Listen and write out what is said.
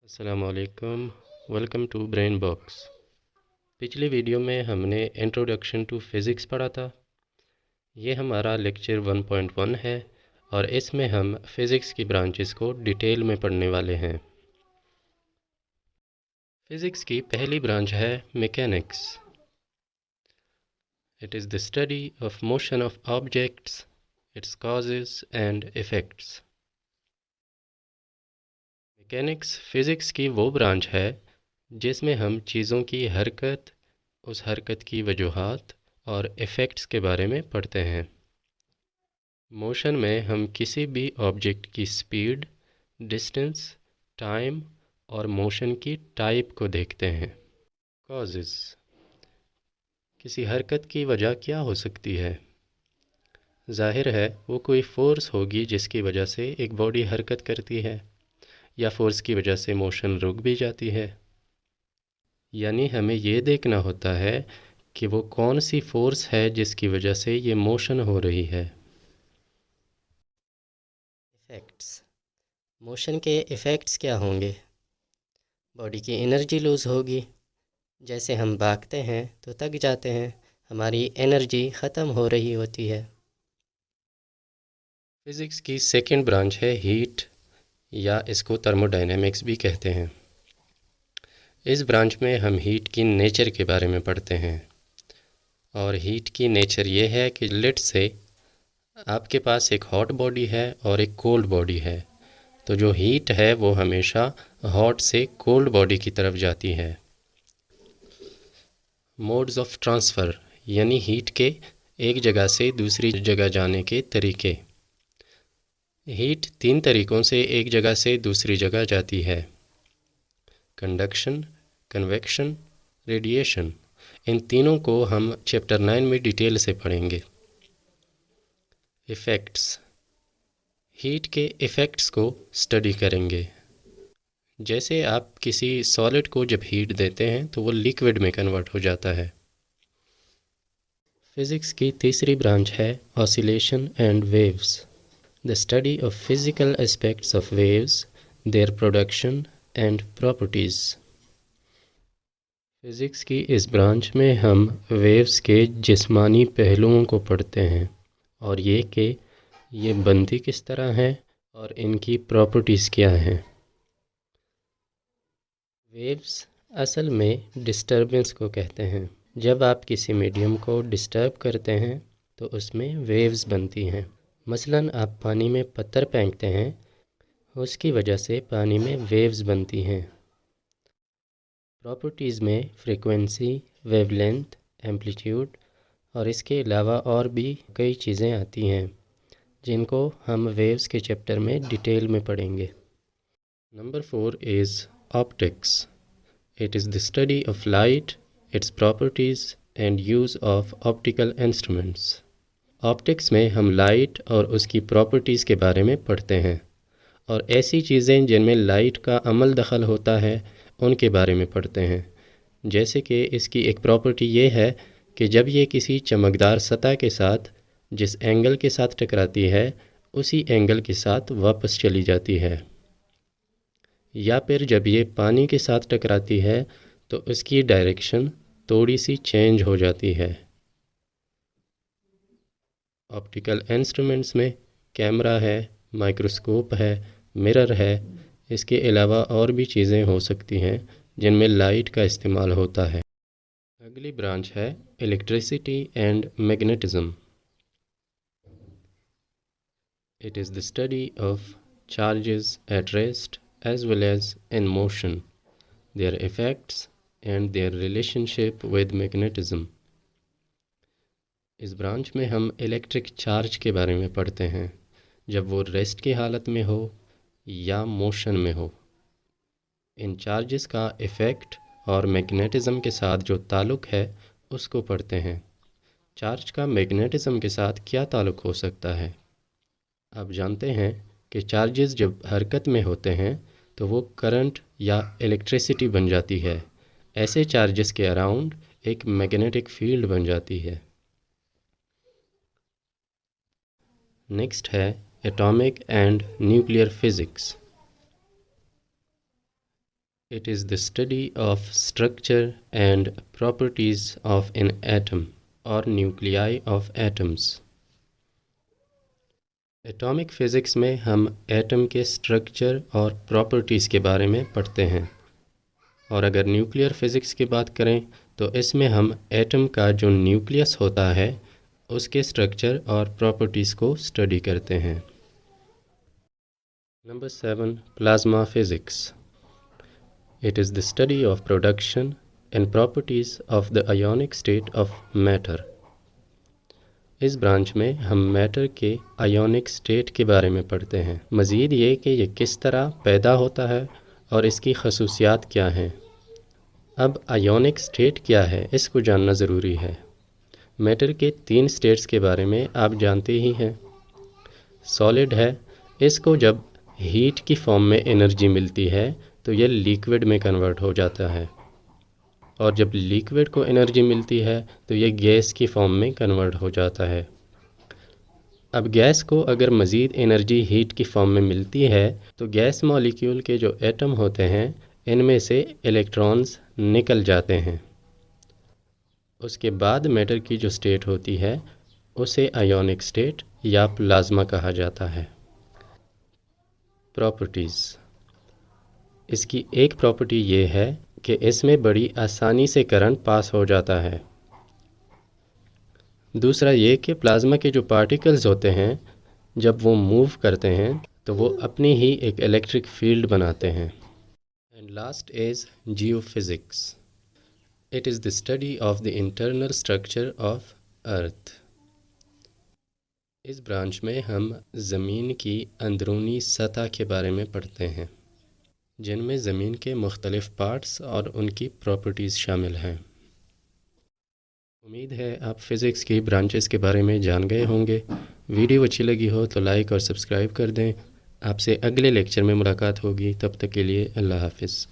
अस्सलाम वालेकुम। Welcome to brain box. पिछली वीडियो में हमने इंट्रोडक्शन टू फिज़िक्स पढ़ा था। ये हमारा लेक्चर 1.1 है और इसमें हम फिज़िक्स की ब्रांचेस को डिटेल में पढ़ने वाले हैं। फिज़िक्स की पहली ब्रांच है mechanics. It is the study of motion of objects, it's causes and effects. Mechanics physics की वो ब्रांच है जिसमें हम चीज़ों की हरकत, उस हरकत की वजूहात और इफ़ेक्ट्स के बारे में पढ़ते हैं। मोशन में हम किसी भी ऑब्जेक्ट की स्पीड, डिस्टेंस, टाइम और मोशन की टाइप को देखते हैं। कॉजेस, किसी हरकत की वजह क्या हो सकती है? जाहिर है वो कोई फ़ोर्स होगी जिसकी वजह से एक बॉडी हरकत करती है, या फ़ोर्स की वजह से मोशन रुक भी जाती है। यानी हमें ये देखना होता है कि वो कौन सी फ़ोर्स है जिसकी वजह से ये मोशन हो रही है। इफ़ेक्ट्स, मोशन के इफ़ेक्ट्स क्या होंगे? बॉडी की एनर्जी लूज़ होगी। जैसे हम भागते हैं तो थक जाते हैं, हमारी एनर्जी ख़त्म हो रही होती है। फिज़िक्स की सेकंड ब्रांच है हीट, या इसको थर्मोडायनेमिक्स भी कहते हैं। इस ब्रांच में हम हीट की नेचर के बारे में पढ़ते हैं। और हीट की नेचर ये है कि लेट से आपके पास एक हॉट बॉडी है और एक कोल्ड बॉडी है, तो जो हीट है वो हमेशा हॉट से कोल्ड बॉडी की तरफ जाती है। मोड्स ऑफ ट्रांसफ़र, यानी हीट के एक जगह से दूसरी जगह जाने के तरीके। हीट तीन तरीक़ों से एक जगह से दूसरी जगह जाती है: कंडक्शन, कन्वेक्शन, रेडिएशन। इन तीनों को हम चैप्टर 9 में डिटेल से पढ़ेंगे। इफ़ेक्ट्स, हीट के इफ़ेक्ट्स को स्टडी करेंगे। जैसे आप किसी सॉलिड को जब हीट देते हैं तो वो लिक्विड में कन्वर्ट हो जाता है। फिज़िक्स की तीसरी ब्रांच है oscillation and waves, the study of physical aspects of waves, their production and properties. Physics की इस ब्रांच में हम वेव्स के जिस्मानी पहलुओं को पढ़ते हैं, और ये कि ये बनती किस तरह हैं और इनकी प्रॉपर्टीज़ क्या हैं। वेव्स असल में डिस्टर्बेंस को कहते हैं। जब आप किसी मीडियम को डिस्टर्ब करते हैं तो उसमें वेव्स बनती हैं। मसलन आप पानी में पत्थर फेंकते हैं, उसकी वजह से पानी में वेव्स बनती हैं। प्रॉपर्टीज़ में फ्रीक्वेंसी, वेवलेंथ, एम्पलीट्यूड और इसके अलावा और भी कई चीज़ें आती हैं जिनको हम वेव्स के चैप्टर में डिटेल में पढ़ेंगे। Number 4 is optics. It is the study of light, it's properties and use of optical instruments. Optics में हम लाइट और उसकी प्रॉपर्टीज़ के बारे में पढ़ते हैं, और ऐसी चीज़ें जिनमें लाइट का अमल दखल होता है उनके बारे में पढ़ते हैं। जैसे कि इसकी एक प्रॉपर्टी ये है कि जब ये किसी चमकदार सतह के साथ जिस एंगल के साथ टकराती है उसी एंगल के साथ वापस चली जाती है, या फिर जब ये पानी के साथ टकराती है तो उसकी डायरेक्शन थोड़ी सी चेंज हो जाती है। ऑप्टिकल इंस्ट्रूमेंट्स में कैमरा है, माइक्रोस्कोप है, मिरर है। इसके अलावा और भी चीज़ें हो सकती हैं जिनमें लाइट का इस्तेमाल होता है। अगली ब्रांच है electricity and magnetism. It is the study of charges at rest as well as in motion, their effects and their relationship with magnetism. इस ब्रांच में हम इलेक्ट्रिक चार्ज के बारे में पढ़ते हैं, जब वो रेस्ट की हालत में हो या मोशन में हो। इन चार्जेस का इफ़ेक्ट और मैग्नेटिज़्म के साथ जो ताल्लुक़ है उसको पढ़ते हैं। चार्ज का मैग्नेटिज़्म के साथ क्या ताल्लुक़ हो सकता है? आप जानते हैं कि चार्जेस जब हरकत में होते हैं तो वो करंट या इलेक्ट्रिसिटी बन जाती है। ऐसे चार्जेस के अराउंड एक मैग्नेटिक फील्ड बन जाती है। नेक्स्ट है atomic and nuclear physics. It is the study of structure and properties of an atom or nuclei of atoms. Atomic physics में हम एटम के स्ट्रक्चर और प्रॉपर्टीज़ के बारे में पढ़ते हैं, और अगर न्यूक्लियर फ़िज़िक्स की बात करें तो इसमें हम एटम का जो न्यूक्लियस होता है उसके स्ट्रक्चर और प्रॉपर्टीज़ को स्टडी करते हैं। Number 7, plasma physics. It is the study of production and properties of the ionic state of matter. इस ब्रांच में हम मैटर के आयोनिक स्टेट के बारे में पढ़ते हैं। मज़ीद ये कि ये किस तरह पैदा होता है और इसकी खसूसियात क्या हैं। अब आयोनिक स्टेट क्या है इसको जानना ज़रूरी है। मैटर के 3 स्टेट्स के बारे में आप जानते ही हैं। सॉलिड है, इसको जब हीट की फॉर्म में एनर्जी मिलती है तो ये लिक्विड में कन्वर्ट हो जाता है, और जब लिक्विड को एनर्जी मिलती है तो ये गैस की फॉर्म में कन्वर्ट हो जाता है। अब गैस को अगर मज़ीद एनर्जी हीट की फॉर्म में मिलती है तो गैस मॉलिक्यूल के जो एटम होते हैं इनमें से इलेक्ट्रॉन्स निकल जाते हैं। उसके बाद मैटर की जो स्टेट होती है उसे आयोनिक स्टेट या प्लाज्मा कहा जाता है। प्रॉपर्टीज़। इसकी एक प्रॉपर्टी ये है कि इसमें बड़ी आसानी से करंट पास हो जाता है। दूसरा ये कि प्लाज्मा के जो पार्टिकल्स होते हैं जब वो मूव करते हैं तो वो अपनी ही एक इलेक्ट्रिक फील्ड बनाते हैं। And last is geophysics. It is the study of the internal structure of earth. इस ब्रांच में हम ज़मीन की अंदरूनी सतह के बारे में पढ़ते हैं, जिनमें ज़मीन के मुख्तलिफ़ पार्ट्स और उनकी प्रॉपर्टीज़ शामिल हैं। उम्मीद है आप फ़िज़िक्स की ब्रांचेस के बारे में जान गए होंगे। वीडियो अच्छी लगी हो तो लाइक और सब्सक्राइब कर दें। आपसे अगले लेक्चर में मुलाकात होगी, तब तक के लिए अल्लाह हाफ़िज़।